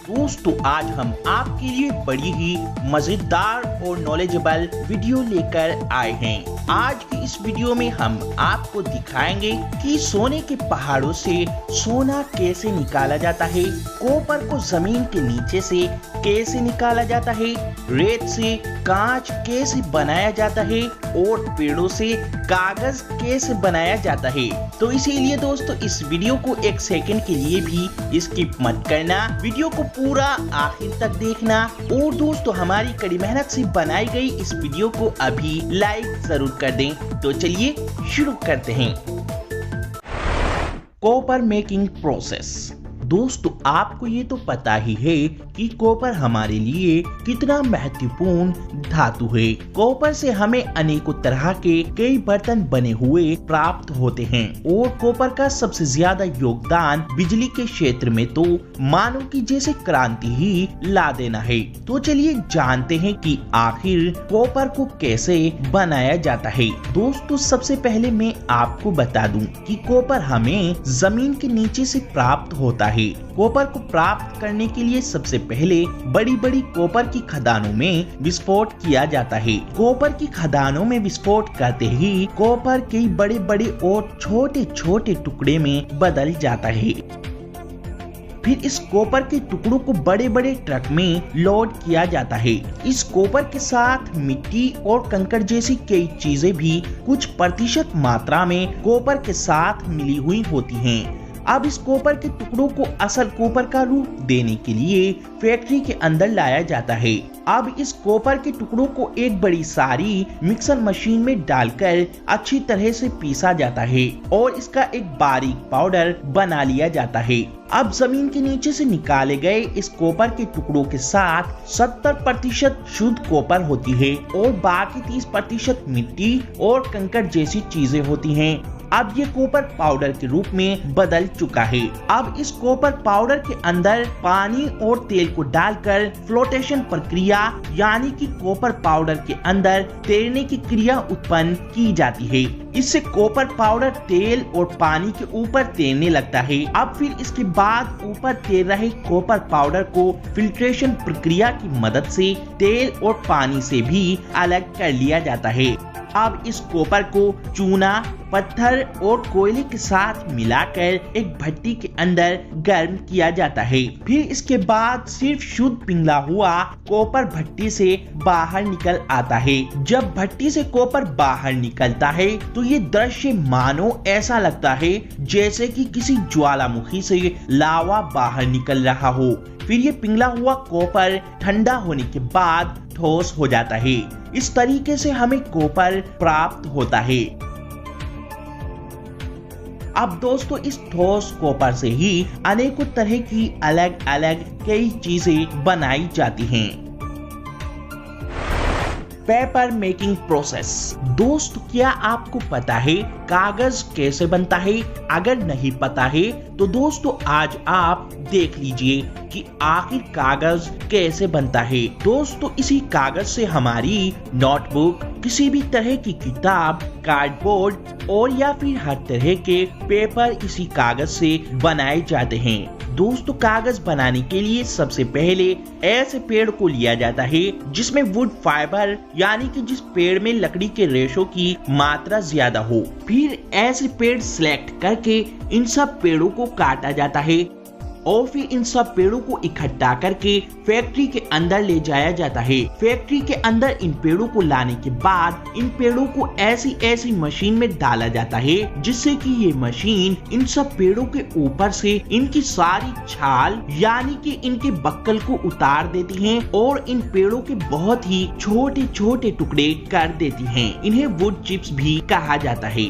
दोस्तों आज हम आपके लिए बड़ी ही मजेदार और नॉलेजेबल वीडियो लेकर आए हैं। आज की इस वीडियो में हम आपको दिखाएंगे कि सोने के पहाड़ों से सोना कैसे निकाला जाता है, कॉपर को जमीन के नीचे से कैसे निकाला जाता है, रेत से कांच कैसे बनाया जाता है और पेड़ों से कागज कैसे बनाया जाता है। तो इसीलिए दोस्तों इस वीडियो को एक सेकंड के लिए भी स्किप मत करना, वीडियो को पूरा आखिर तक देखना और दोस्तों हमारी कड़ी मेहनत से बनाई गई इस वीडियो को अभी लाइक जरूर कर दें। तो चलिए शुरू करते हैं। Copper making process. दोस्तों आपको ये तो पता ही है कि कॉपर हमारे लिए कितना महत्वपूर्ण धातु है। कॉपर से हमें अनेकों तरह के कई बर्तन बने हुए प्राप्त होते हैं और कॉपर का सबसे ज्यादा योगदान बिजली के क्षेत्र में तो मानो कि जैसे क्रांति ही ला देना है। तो चलिए जानते हैं कि आखिर कॉपर को कैसे बनाया जाता है। दोस्तों सबसे पहले मैं आपको बता दूं कि कॉपर हमें जमीन के नीचे से प्राप्त होता है। कॉपर को प्राप्त करने के लिए सबसे पहले बड़ी बड़ी कॉपर की खदानों में विस्फोट किया जाता है। कॉपर की खदानों में विस्फोट करते ही कॉपर कई बड़े बड़े और छोटे छोटे टुकड़े में बदल जाता है। फिर इस कॉपर के टुकड़ों को बड़े बड़े ट्रक में लोड किया जाता है। इस कॉपर के साथ मिट्टी और कंकड़ जैसी कई चीजें भी कुछ प्रतिशत मात्रा में कॉपर के साथ मिली हुई होती हैं। अब इस कॉपर के टुकड़ों को असल कॉपर का रूप देने के लिए फैक्ट्री के अंदर लाया जाता है। अब इस कॉपर के टुकड़ों को एक बड़ी सारी मिक्सर मशीन में डालकर अच्छी तरह से पीसा जाता है और इसका एक बारीक पाउडर बना लिया जाता है। अब जमीन के नीचे से निकाले गए इस कॉपर के टुकड़ों के साथ 70% शुद्ध कॉपर होती है और बाकी 30% मिट्टी और कंकड़ जैसी चीजें होती हैं। अब ये कॉपर पाउडर के रूप में बदल चुका है। अब इस कॉपर पाउडर के अंदर पानी और तेल को डालकर फ्लोटेशन प्रक्रिया यानी कि कॉपर पाउडर के अंदर तैरने की क्रिया उत्पन्न की जाती है। इससे कॉपर पाउडर तेल और पानी के ऊपर तैरने लगता है। अब फिर इसके बाद ऊपर तैर रहे कॉपर पाउडर को फिल्ट्रेशन प्रक्रिया की मदद से तेल और पानी से भी अलग कर लिया जाता है। अब इस कॉपर को चूना, पत्थर और कोयले के साथ मिलाकर एक भट्टी के अंदर गर्म किया जाता है। फिर इसके बाद सिर्फ शुद्ध पिघला हुआ कॉपर भट्टी से बाहर निकल आता है। जब भट्टी से कॉपर बाहर निकलता है तो ये दृश्य मानो ऐसा लगता है जैसे कि किसी ज्वालामुखी से लावा बाहर निकल रहा हो। फिर ये पिघला हुआ कॉपर ठंडा होने के बाद ठोस हो जाता है। इस तरीके से हमें कॉपर प्राप्त होता है। अब दोस्तों इस ठोस कॉपर से ही अनेकों तरह की अलग अलग कई चीजें बनाई जाती हैं। Paper making process. दोस्त क्या आपको पता है कागज कैसे बनता है? अगर नहीं पता है तो दोस्तों आज आप देख लीजिए कि आखिर कागज कैसे बनता है। दोस्तों इसी कागज से हमारी नोटबुक, किसी भी तरह की किताब, कार्डबोर्ड और या फिर हर तरह के पेपर इसी कागज से बनाए जाते हैं। दोस्तों कागज बनाने के लिए सबसे पहले ऐसे पेड़ को लिया जाता है जिसमें वुड फाइबर यानी कि जिस पेड़ में लकड़ी के रेशों की मात्रा ज्यादा हो। फिर ऐसे पेड़ सिलेक्ट करके इन सब पेड़ों को काटा जाता है और फिर इन सब पेड़ों को इकट्ठा करके फैक्ट्री के अंदर ले जाया जाता है। फैक्ट्री के अंदर इन पेड़ों को लाने के बाद इन पेड़ों को ऐसी मशीन में डाला जाता है जिससे कि ये मशीन इन सब पेड़ों के ऊपर से इनकी सारी छाल यानी कि इनके बक्कल को उतार देती हैं और इन पेड़ों के बहुत ही छोटे छोटे टुकड़े कर देती हैं। इन्हें वुड चिप्स भी कहा जाता है।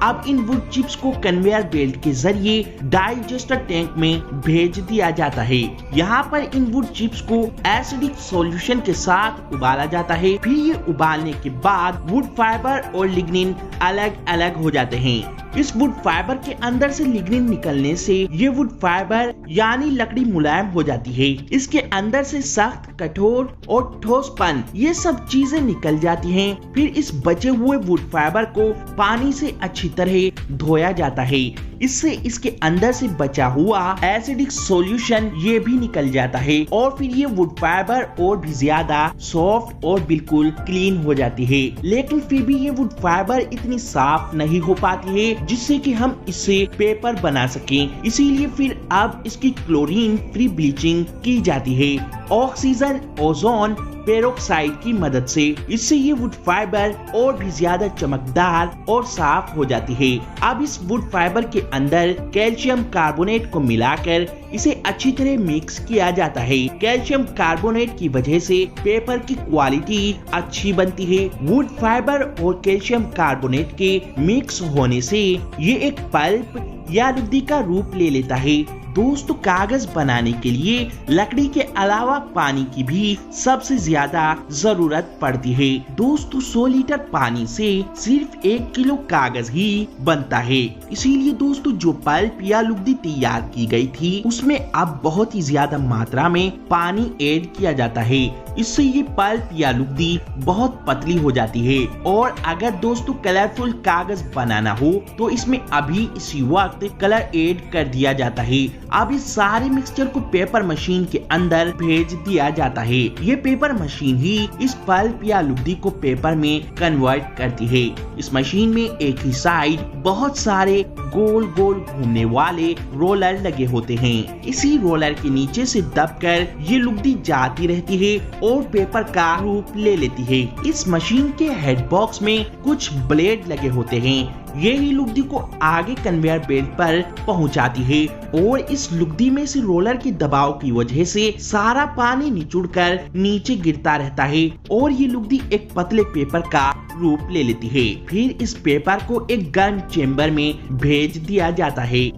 अब इन वुड चिप्स को कन्वेयर बेल्ट के जरिए डाइजेस्टर टैंक में भेज दिया जाता है। यहाँ पर इन वुड चिप्स को एसिडिक सॉल्यूशन के साथ उबाला जाता है। फिर ये उबालने के बाद वुड फाइबर और लिग्निन अलग अलग हो जाते हैं। इस वुड फाइबर के अंदर से लिग्निन निकलने से ये वुड फाइबर यानी लकड़ी मुलायम हो जाती है। इसके अंदर से सख्त, कठोर और ठोसपन ये सब चीजें निकल जाती हैं। फिर इस बचे हुए वुड फाइबर को पानी से अच्छी तरह धोया जाता है। इससे इसके अंदर से बचा हुआ एसिडिक सॉल्यूशन ये भी निकल जाता है और फिर ये वुड फाइबर और भी ज्यादा सॉफ्ट और बिल्कुल क्लीन हो जाती है। लेकिन फिर भी ये वुड फाइबर इतनी साफ नहीं हो पाती है जिससे कि हम इससे पेपर बना सकें। इसीलिए फिर अब इसकी क्लोरीन फ्री ब्लीचिंग की जाती है ऑक्सीजन ओजोन पेरोक्साइड की मदद से। इससे ये वुड फाइबर और भी ज्यादा चमकदार और साफ हो जाती है। अब इस वुड फाइबर के अंदर कैल्शियम कार्बोनेट को मिलाकर इसे अच्छी तरह मिक्स किया जाता है। कैल्शियम कार्बोनेट की वजह से पेपर की क्वालिटी अच्छी बनती है। वुड फाइबर और कैल्शियम कार्बोनेट के मिक्स होने से ये एक पल्प या लुगदी का रूप ले लेता है। दोस्तों, कागज बनाने के लिए लकड़ी के अलावा पानी की भी सबसे ज्यादा जरूरत पड़ती है। दोस्तों, 100 लीटर पानी से सिर्फ 1 किलो कागज ही बनता है। इसीलिए दोस्तों, जो पल्प या लुगदी तैयार की गई थी उसमें अब बहुत ही ज्यादा मात्रा में पानी ऐड किया जाता है। इससे ये पल्प या लुगदी बहुत पतली हो जाती है। और अगर दोस्तों कलरफुल कागज बनाना हो तो इसमें अभी इसी वक्त कलर ऐड कर दिया जाता है। अब इस सारे मिक्सचर को पेपर मशीन के अंदर भेज दिया जाता है। ये पेपर मशीन ही इस पल्प या लुगदी को पेपर में कन्वर्ट करती है। इस मशीन में एक ही साइड बहुत सारे गोल गोल घूमने वाले रोलर लगे होते हैं। इसी रोलर के नीचे से दबकर ये लुगदी जाती रहती है और पेपर का रूप ले लेती है। इस मशीन के हेड बॉक्स में कुछ ब्लेड लगे होते हैं। ये ही लुगदी को आगे कन्वेयर बेल्ट पर पहुंचाती है और इस लुगदी में से रोलर के दबाव की वजह से सारा पानी निचुड़कर नीचे गिरता रहता है और ये लुगदी एक पतले पेपर का रूप ले लेती है। फिर इस पेपर को एक गर्म चेम्बर में भेज दिया जाता है।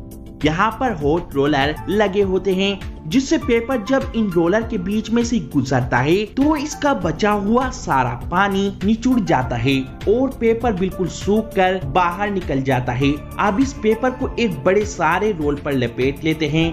यहाँ पर हॉट रोलर लगे होते हैं जिससे पेपर जब इन रोलर के बीच में से गुजरता है तो इसका बचा हुआ सारा पानी निचुड़ जाता है और पेपर बिल्कुल सूख कर बाहर निकल जाता है। अब इस पेपर को एक बड़े सारे रोल पर लपेट लेते हैं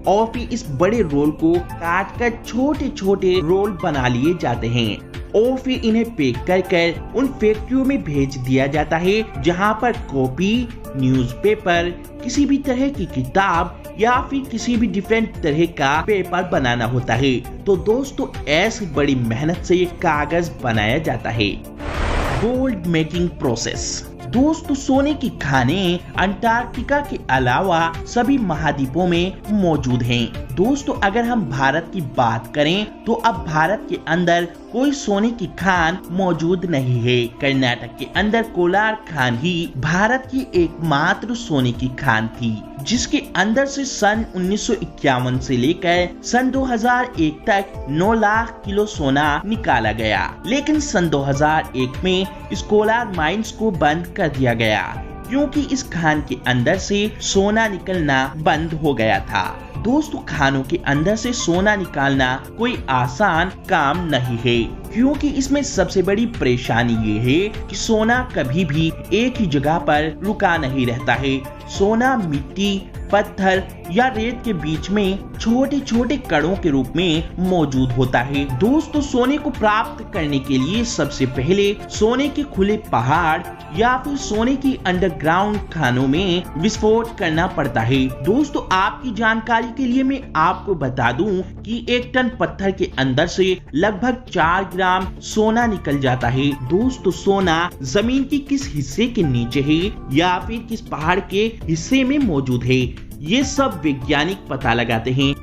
और फिर इस बड़े रोल को काट कर छोटे छोटे रोल बना लिए जाते हैं और फिर इन्हें पैक कर उन फैक्ट्रियों में भेज दिया जाता है जहां पर कॉपी, न्यूज़पेपर, किसी भी तरह की किताब या फिर किसी भी डिफरेंट तरह का पेपर बनाना होता है। तो दोस्तों, ऐसी बड़ी मेहनत से ये कागज बनाया जाता है। Gold making process. दोस्तों, सोने की खानें अंटार्कटिका के अलावा सभी महाद्वीपों में मौजूद हैं। दोस्तों, अगर हम भारत की बात करें तो अब भारत के अंदर कोई सोने की खान मौजूद नहीं है। कर्नाटक के अंदर कोलार खान ही भारत की एकमात्र सोने की खान थी जिसके अंदर से सन 1951 से लेकर सन 2001 तक 9 लाख किलो सोना निकाला गया। लेकिन सन 2001 में इस कोलार माइंस को बंद कर दिया गया क्योंकि इस खान के अंदर से सोना निकलना बंद हो गया था। दोस्तों, खानों के अंदर से सोना निकालना कोई आसान काम नहीं है क्योंकि इसमें सबसे बड़ी परेशानी ये है कि सोना कभी भी एक ही जगह पर रुका नहीं रहता है। सोना मिट्टी, पत्थर या रेत के बीच में छोटे छोटे कणों के रूप में मौजूद होता है। दोस्तों, सोने को प्राप्त करने के लिए सबसे पहले सोने के खुले पहाड़ या फिर सोने की अंडरग्राउंड खानों में विस्फोट करना पड़ता है। दोस्तों, आपकी जानकारी के लिए मैं आपको बता दूं कि 1 टन पत्थर के अंदर से लगभग 4 ग्राम सोना निकल जाता है। दोस्तों, सोना जमीन की किस हिस्से के नीचे है या फिर किस पहाड़ के हिस्से में मौजूद है, ये सब वैज्ञानिक पता लगाते हैं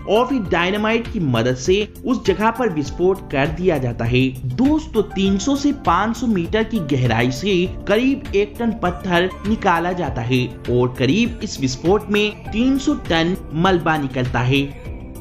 और फिर डायनामाइट की मदद से उस जगह पर विस्फोट कर दिया जाता है। दोस्तों, 300 से 500 मीटर की गहराई से करीब 1 टन पत्थर निकाला जाता है और करीब इस विस्फोट में 300 टन मलबा निकलता है।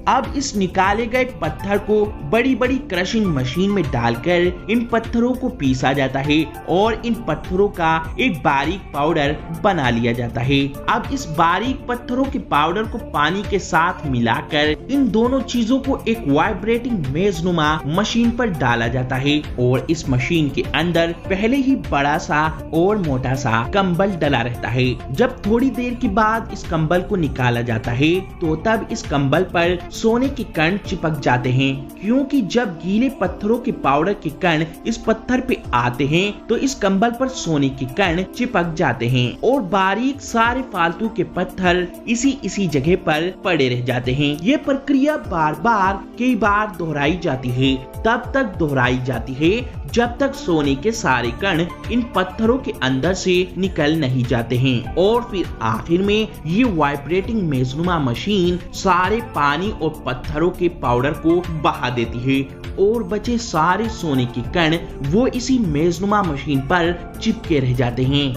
अब इस निकाले गए पत्थर को बड़ी बड़ी क्रशिंग मशीन में डालकर इन पत्थरों को पीसा जाता है और इन पत्थरों का एक बारीक पाउडर बना लिया जाता है। अब इस बारीक पत्थरों के पाउडर को पानी के साथ मिलाकर इन दोनों चीजों को एक वाइब्रेटिंग मेजनुमा मशीन पर डाला जाता है और इस मशीन के अंदर पहले ही बड़ा सा और मोटा सा कंबल डला रहता है। जब थोड़ी देर के बाद इस कंबल को निकाला जाता है तो तब इस कंबल पर सोने के कण चिपक जाते हैं, क्योंकि जब गीले पत्थरों के पाउडर के कण इस पत्थर पे आते हैं तो इस कंबल पर सोने के कण चिपक जाते हैं और बारीक सारे फालतू के पत्थर इसी जगह पर पड़े रह जाते हैं। ये प्रक्रिया बार बार कई बार दोहराई जाती है, तब तक दोहराई जाती है जब तक सोने के सारे कण इन पत्थरों के अंदर से निकल नहीं जाते हैं और फिर आखिर में ये वाइब्रेटिंग मेजनुमा मशीन सारे पानी और पत्थरों के पाउडर को बहा देती है और बचे सारे सोने के कण वो इसी मेजनुमा मशीन पर चिपके रह जाते हैं।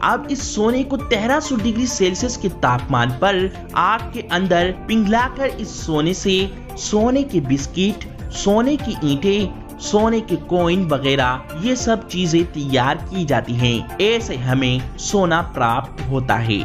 अब इस सोने को 1300 डिग्री सेल्सियस के तापमान पर आग के अंदर पिघलाकर इस सोने से सोने के बिस्किट, सोने की ईंटें, सोने के कॉइन वगैरह ये सब चीजें तैयार की जाती हैं। ऐसे हमें सोना प्राप्त होता है।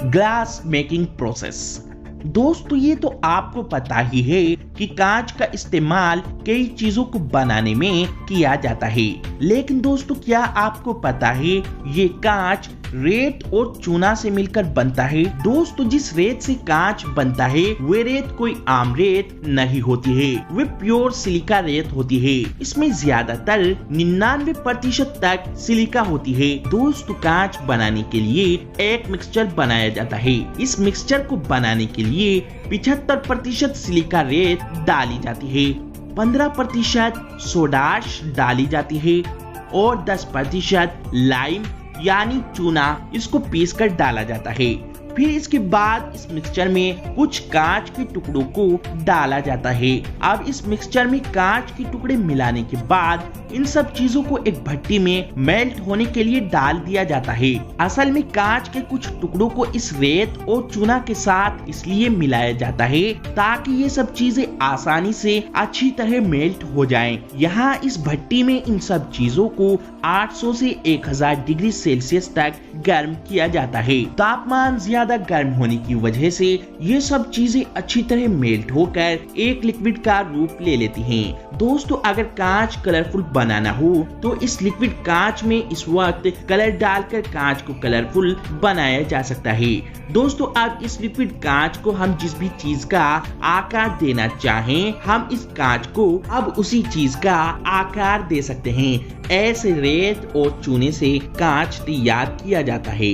Glass making process. दोस्तों ये तो आपको पता ही है कि कांच का इस्तेमाल कई चीजों को बनाने में किया जाता है, लेकिन दोस्तों क्या आपको पता है ये कांच रेत और चूना से मिलकर बनता है। दोस्तों जिस रेत से कांच बनता है वे रेत कोई आम रेत नहीं होती है, वे प्योर सिलिका रेत होती है। इसमें ज्यादातर 99% तक सिलिका होती है। दोस्तों कांच बनाने के लिए एक मिक्सचर बनाया जाता है। इस मिक्सचर को बनाने के लिए 75% सिलिका रेत डाली जाती है, 15% सोडाश डाली जाती है और 10% लाइम यानी चूना इसको पीसकर डाला जाता है। फिर इसके बाद इस मिक्सचर में कुछ कांच के टुकड़ों को डाला जाता है। अब इस मिक्सचर में कांच के टुकड़े मिलाने के बाद इन सब चीजों को एक भट्टी में मेल्ट होने के लिए डाल दिया जाता है। असल में कांच के कुछ टुकड़ों को इस रेत और चूना के साथ इसलिए मिलाया जाता है ताकि ये सब चीजें आसानी से अच्छी तरह मेल्ट हो जाएं। यहाँ इस भट्टी में इन सब चीजों को 800 से 1000 डिग्री सेल्सियस तक गर्म किया जाता है। तापमान ज्यादा गर्म होने की वजह से ये सब चीजें अच्छी तरह मेल्ट होकर एक लिक्विड का रूप ले लेती हैं। दोस्तों अगर कांच कलरफुल बनाना हो तो इस लिक्विड कांच में इस वक्त कलर डालकर कांच को कलरफुल बनाया जा सकता है। दोस्तों अब इस लिक्विड कांच को हम जिस भी चीज का आकार देना चाहें हम इस कांच को अब उसी चीज का आकार दे सकते हैं। ऐसे रेत और चूने से कांच तैयार किया जाता है।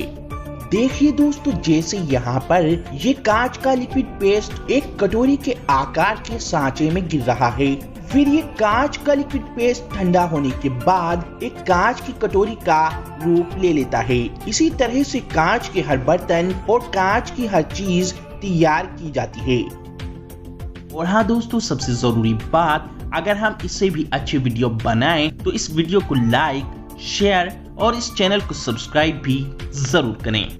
देखिए दोस्तों जैसे यहाँ पर ये कांच का लिक्विड पेस्ट एक कटोरी के आकार के सांचे में गिर रहा है। फिर ये कांच का लिक्विड पेस्ट ठंडा होने के बाद एक कांच की कटोरी का रूप ले लेता है। इसी तरह से कांच के हर बर्तन और कांच की हर चीज तैयार की जाती है। और हाँ दोस्तों सबसे जरूरी बात, अगर हम इससे भी अच्छे वीडियो बनाएं तो इस वीडियो को लाइक, शेयर और इस चैनल को सब्सक्राइब भी जरूर करें।